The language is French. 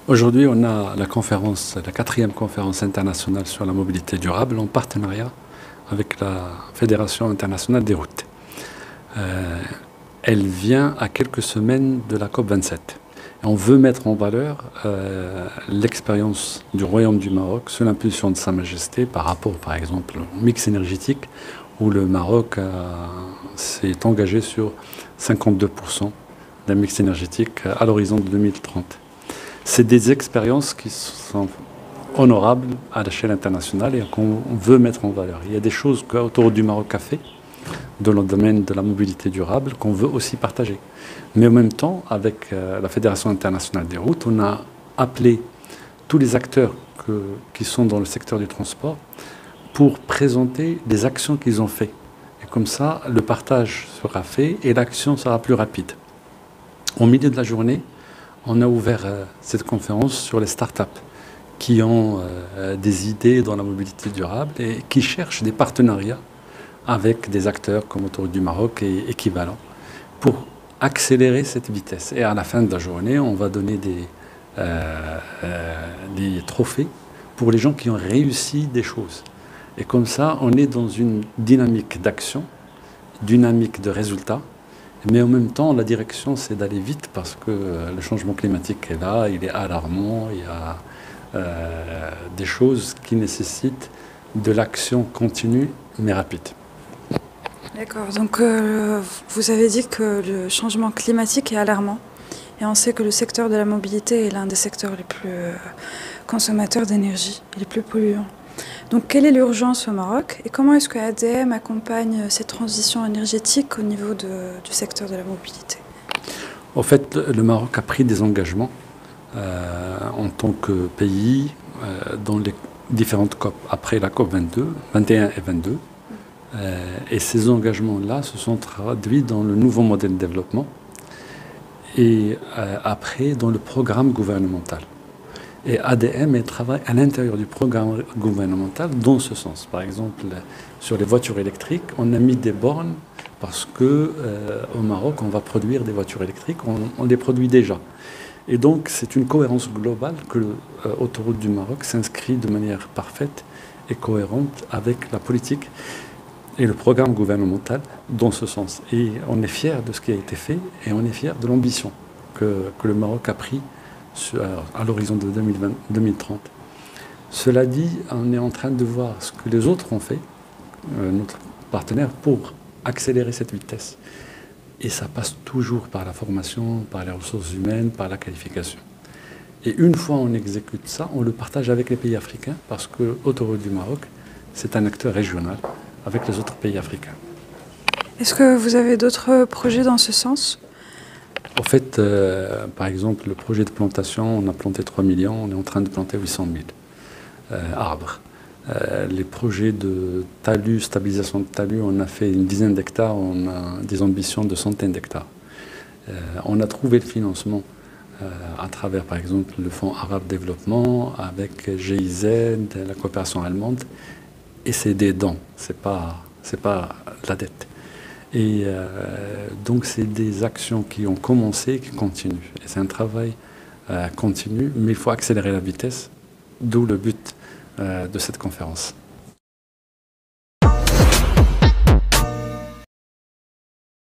Aujourd'hui, on a la quatrième conférence internationale sur la mobilité durable en partenariat avec la Fédération internationale des routes. Elle vient à quelques semaines de la COP27. Et on veut mettre en valeur l'expérience du Royaume du Maroc sous l'impulsion de Sa Majesté par rapport, par exemple, au mix énergétique où le Maroc s'est engagé sur 52% d'un mix énergétique à l'horizon de 2030. C'est des expériences qui sont honorables à l'échelle internationale et qu'on veut mettre en valeur. Il y a des choses qu'Autoroutes du Maroc a fait dans le domaine de la mobilité durable qu'on veut aussi partager. Mais en même temps, avec la Fédération internationale des routes, on a appelé tous les acteurs qui sont dans le secteur du transport pour présenter des actions qu'ils ont faites. Et comme ça, le partage sera fait et l'action sera plus rapide. Au milieu de la journée, on a ouvert cette conférence sur les startups qui ont des idées dans la mobilité durable et qui cherchent des partenariats avec des acteurs comme Autoroutes du Maroc et équivalents pour accélérer cette vitesse. Et à la fin de la journée, on va donner des trophées pour les gens qui ont réussi des choses. Et comme ça, on est dans une dynamique d'action, dynamique de résultats. Mais en même temps, la direction, c'est d'aller vite parce que le changement climatique est là, il est alarmant, il y a des choses qui nécessitent de l'action continue mais rapide. D'accord, donc vous avez dit que le changement climatique est alarmant et on sait que le secteur de la mobilité est l'un des secteurs les plus consommateurs d'énergie et les plus polluants. Donc quelle est l'urgence au Maroc et comment est-ce que ADM accompagne cette transition énergétique au niveau du secteur de la mobilité? En fait, le Maroc a pris des engagements en tant que pays dans les différentes COP, après la COP 21 et 22. Et ces engagements-là se sont traduits dans le nouveau modèle de développement et après dans le programme gouvernemental. Et ADM travaille à l'intérieur du programme gouvernemental dans ce sens. Par exemple, sur les voitures électriques, on a mis des bornes parce qu'au Maroc, on va produire des voitures électriques, on les produit déjà. Et donc, c'est une cohérence globale que Autoroutes du Maroc s'inscrit de manière parfaite et cohérente avec la politique et le programme gouvernemental dans ce sens. Et on est fiers de ce qui a été fait et on est fiers de l'ambition que le Maroc a pris à l'horizon de 2030. Cela dit, on est en train de voir ce que les autres ont fait, notre partenaire, pour accélérer cette vitesse. Et ça passe toujours par la formation, par les ressources humaines, par la qualification. Et une fois on exécute ça, on le partage avec les pays africains parce que Autoroutes du Maroc, c'est un acteur régional avec les autres pays africains. Est-ce que vous avez d'autres projets dans ce sens? En fait, par exemple, le projet de plantation, on a planté 3 millions, on est en train de planter 800 000 arbres. Les projets de talus, stabilisation de talus, on a fait une dizaine d'hectares, on a des ambitions de centaines d'hectares. On a trouvé le financement à travers, par exemple, le Fonds arabe développement, avec GIZ, la coopération allemande, et c'est des dons, c'est pas de la dette. Et donc, c'est des actions qui ont commencé et qui continuent. Et c'est un travail continu, mais il faut accélérer la vitesse, d'où le but de cette conférence.